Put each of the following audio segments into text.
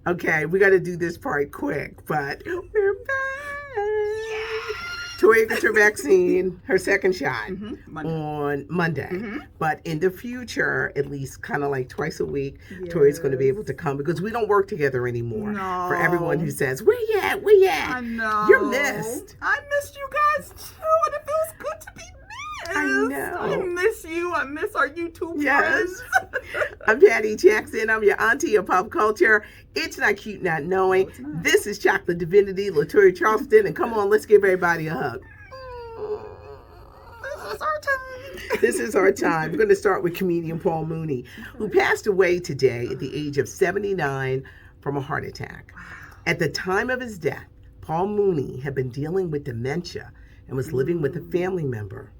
Okay, we got to do this part quick, but we're back. Toya gets her vaccine, her second shot on Monday. But in the future, at least kind of like twice a week, Toya's going to be able to come because we don't work together anymore. No. For everyone who says, where you at? Where you at? I know. You're missed. I missed you guys too, and it feels good to be missed. I know. I miss you. I miss our YouTube Yes. friends. I'm Patty Jackson. I'm your auntie of pop culture. It's not cute not knowing. This is Chocolate Divinity, Latoya Charleston, and come on, let's give everybody a hug. This is our time. This is our time. We're going to start with comedian Paul Mooney, who passed away today at the age of 79 from a heart attack. At the time of his death, Paul Mooney had been dealing with dementia and was living with a family member.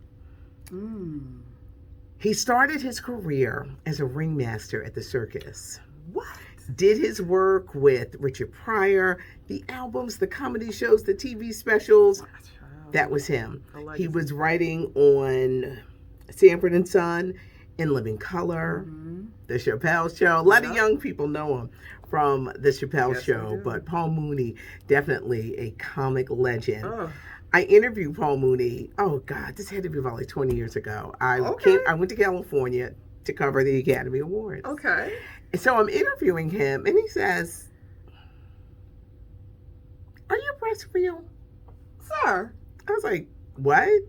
He started his career as a ringmaster at the circus. What? Did his work with Richard Pryor, the albums, the comedy shows, the TV specials. That was him. He was writing on Sanford and Son, In Living Color, The Chappelle Show. A lot of young people know him from The Chappelle Show, but Paul Mooney, definitely a comic legend. I interviewed Paul Mooney. Oh God, this had to be about like 20 years ago. I went to California to cover the Academy Awards. Okay. And so I'm interviewing him, and he says, "Are your breasts real?" Sir. I was like, "What?"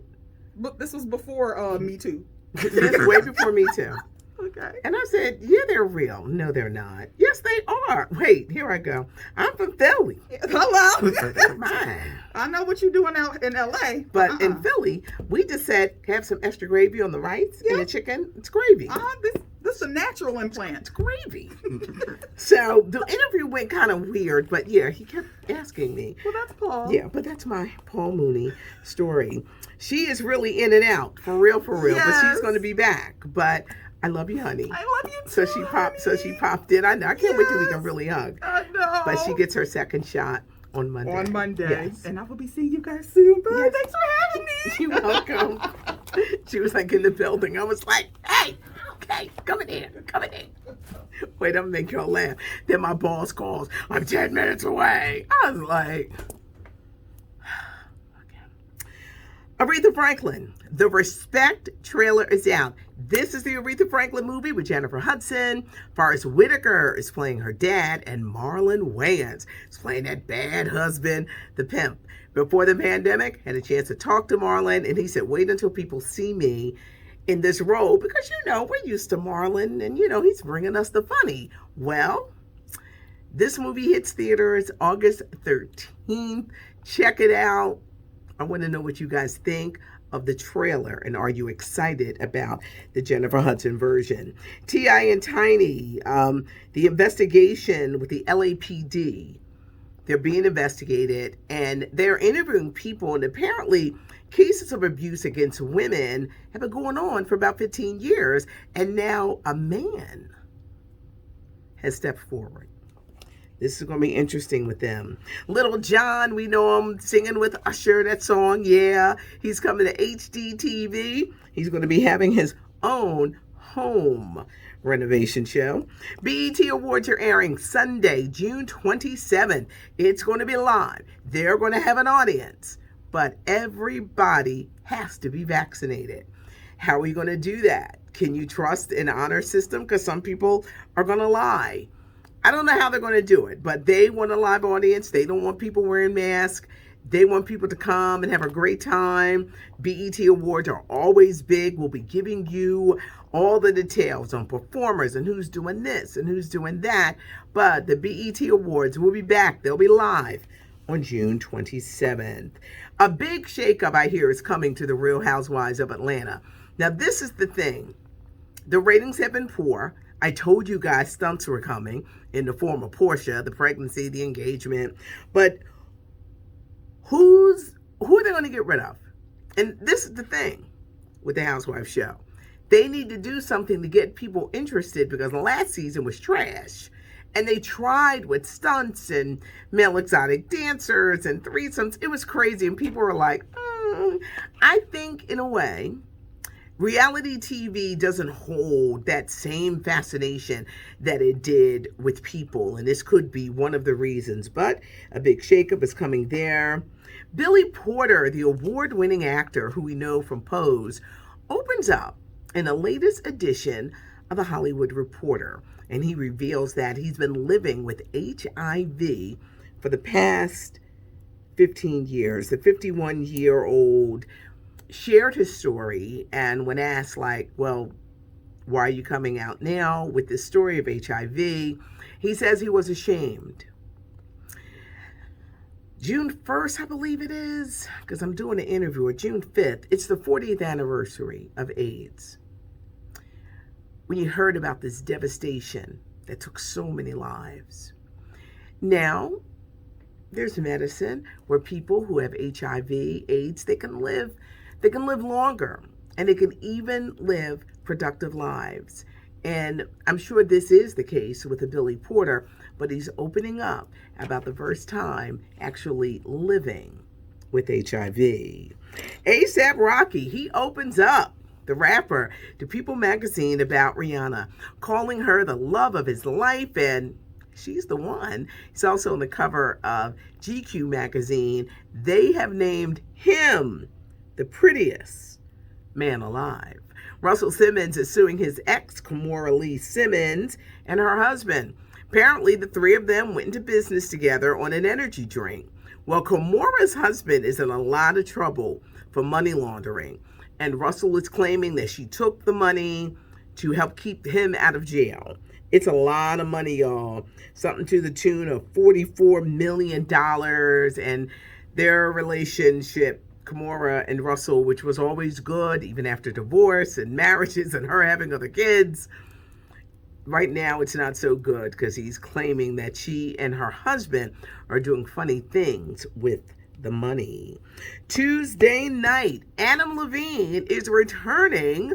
But this was before Me Too. Yes, way before Me Too. Okay. And I said, "Yeah, they're real." No, they're not. Yes, they are. Wait, here I go. I'm from Philly. Hello. They're mine. I know what you're doing out in LA. But in Philly, we just said, have some extra gravy on the rice and the chicken. It's gravy. This is a natural implant. It's gravy. So the interview went kind of weird, but yeah, he kept asking me. Well, that's Paul. Yeah, but that's my Paul Mooney story. She is really in and out, for real, but she's going to be back. But I love you, honey. I love you too. So she popped in. I know. I can't wait till we can really hug. I know. But she gets her second shot on Monday. Yes. And I will be seeing you guys soon. Bye. Yes. Thanks for having me. You're welcome. She was like in the building. I was like, hey, okay, come in here. Wait, I'm gonna make y'all laugh. Then my boss calls. I'm 10 minutes away. I was like, okay. Aretha Franklin, the Respect trailer is out. This is the Aretha Franklin movie with Jennifer Hudson. Forrest Whitaker is playing her dad, and Marlon Wayans is playing that bad husband, the pimp. Before the pandemic, had a chance to talk to Marlon, and he said, wait until people see me in this role, because, we're used to Marlon, and, he's bringing us the funny. Well, this movie hits theaters August 13th. Check it out. I want to know what you guys think of the trailer, and are you excited about the Jennifer Hudson version? T.I. and Tiny, the investigation with the LAPD. They're being investigated, and they're interviewing people, and apparently cases of abuse against women have been going on for about 15 years, and now a man has stepped forward. This is going to be interesting with them. Little John, we know him singing with Usher, that song, yeah. He's coming to HGTV. He's going to be having his own home renovation show. BET Awards are airing Sunday, June 27th. It's going to be live. They're going to have an audience, but everybody has to be vaccinated. How are we going to do that? Can you trust an honor system? Because some people are going to lie. I don't know how they're going to do it, but they want a live audience. They don't want people wearing masks. They want people to come and have a great time. BET Awards are always big. We'll be giving you all the details on performers and who's doing this and who's doing that. But the BET Awards will be back. They'll be live on June 27th. A big shakeup, I hear, is coming to the Real Housewives of Atlanta. Now, this is the thing. The ratings have been poor. I told you guys stunts were coming in the form of Portia, the pregnancy, the engagement. But who are they going to get rid of? And this is the thing with the Housewives show. They need to do something to get people interested, because the last season was trash. And they tried with stunts and male exotic dancers and threesomes. It was crazy. And people were like, I think in a way, reality TV doesn't hold that same fascination that it did with people, and this could be one of the reasons. But a big shakeup is coming there. Billy Porter, the award-winning actor who we know from Pose, opens up in the latest edition of The Hollywood Reporter, and he reveals that he's been living with HIV for the past 15 years. The 51-year-old shared his story, and when asked, like, well, why are you coming out now with this story of HIV, he says he was ashamed. June 1st, I believe it is, because I'm doing an interview, or June 5th, it's the 40th anniversary of AIDS. When you heard about this devastation that took so many lives. Now, there's medicine where people who have HIV, AIDS, they can live longer, and they can even live productive lives. And I'm sure this is the case with a Billy Porter, but he's opening up about the first time actually living with HIV. A$AP Rocky, he opens up, the rapper, to People magazine about Rihanna, calling her the love of his life, and she's the one. He's also on the cover of GQ magazine. They have named him the prettiest man alive. Russell Simmons is suing his ex, Kimora Lee Simmons, and her husband. Apparently, the three of them went into business together on an energy drink. Well, Kimora's husband is in a lot of trouble for money laundering, and Russell is claiming that she took the money to help keep him out of jail. It's a lot of money, y'all. Something to the tune of $44 million, and their relationship, Kimora and Russell, which was always good, even after divorce and marriages and her having other kids. Right now, it's not so good because he's claiming that she and her husband are doing funny things with the money. Tuesday night, Adam Levine is returning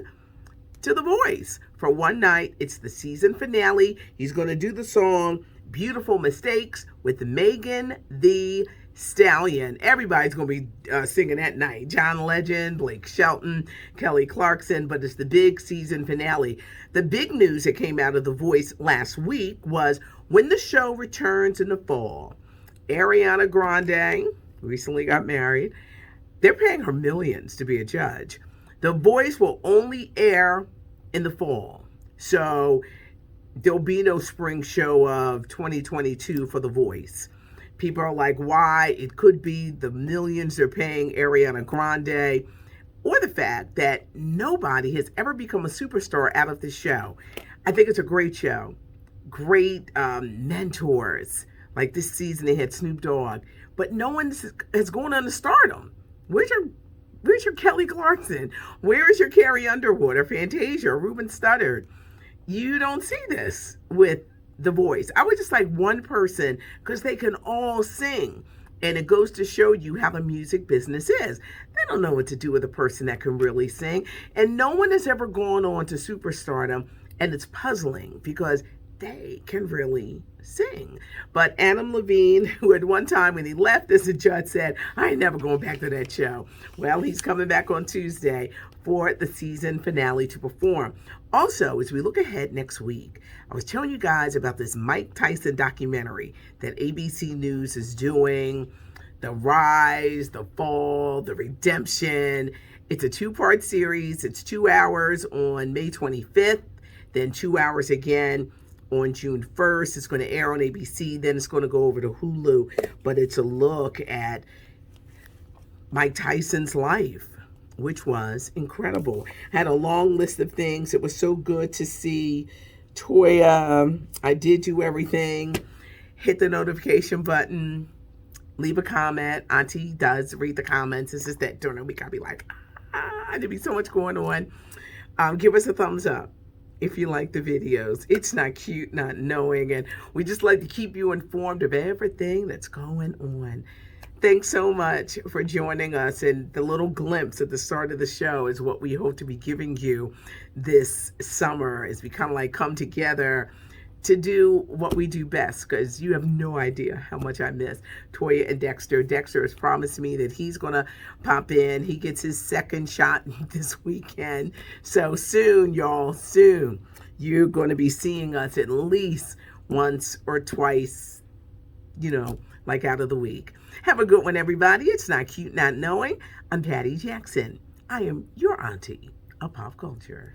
to The Voice. For one night, it's the season finale. He's going to do the song Beautiful Mistakes with Megan Thee Stallion. Everybody's going to be singing that night. John Legend, Blake Shelton, Kelly Clarkson, but it's the big season finale. The big news that came out of The Voice last week was when the show returns in the fall, Ariana Grande recently got married. They're paying her millions to be a judge. The Voice will only air in the fall. So there'll be no spring show of 2022 for The Voice. People are like, why? It could be the millions they're paying Ariana Grande, or the fact that nobody has ever become a superstar out of this show. I think it's a great show. Great mentors. Like this season they had Snoop Dogg, but no one has gone on to stardom. Where's your Kelly Clarkson? Where is your Carrie Underwood or Fantasia or Ruben Studdard? You don't see this with The Voice. I would just like one person because they can all sing. And it goes to show you how the music business is. They don't know what to do with a person that can really sing. And no one has ever gone on to superstardom. And it's puzzling because they can really sing. But Adam Levine, who at one time when he left as a judge said, I ain't never going back to that show. Well, he's coming back on Tuesday for the season finale to perform. Also, as we look ahead next week, I was telling you guys about this Mike Tyson documentary that ABC News is doing, the rise, the fall, the redemption. It's a 2-part series. It's 2 hours on May 25th, then 2 hours again on June 1st. It's going to air on ABC, then it's going to go over to Hulu. But it's a look at Mike Tyson's life, which was incredible. Had a long list of things. It was so good to see Toya. I did do everything. Hit the notification button. Leave a comment. Auntie does read the comments. It's just that during the week I'll be like, there'd be so much going on. Give us a thumbs up if you like the videos. It's not cute not knowing, and we just like to keep you informed of everything that's going on. Thanks so much for joining us, and the little glimpse at the start of the show is what we hope to be giving you this summer as we kind of like come together to do what we do best, because you have no idea how much I miss Toya and Dexter. Dexter has promised me that he's going to pop in. He gets his second shot this weekend. So soon, y'all, soon, you're going to be seeing us at least once or twice, like out of the week. Have a good one, everybody. It's Not Cute Not Knowing. I'm Patty Jackson. I am your auntie of pop culture.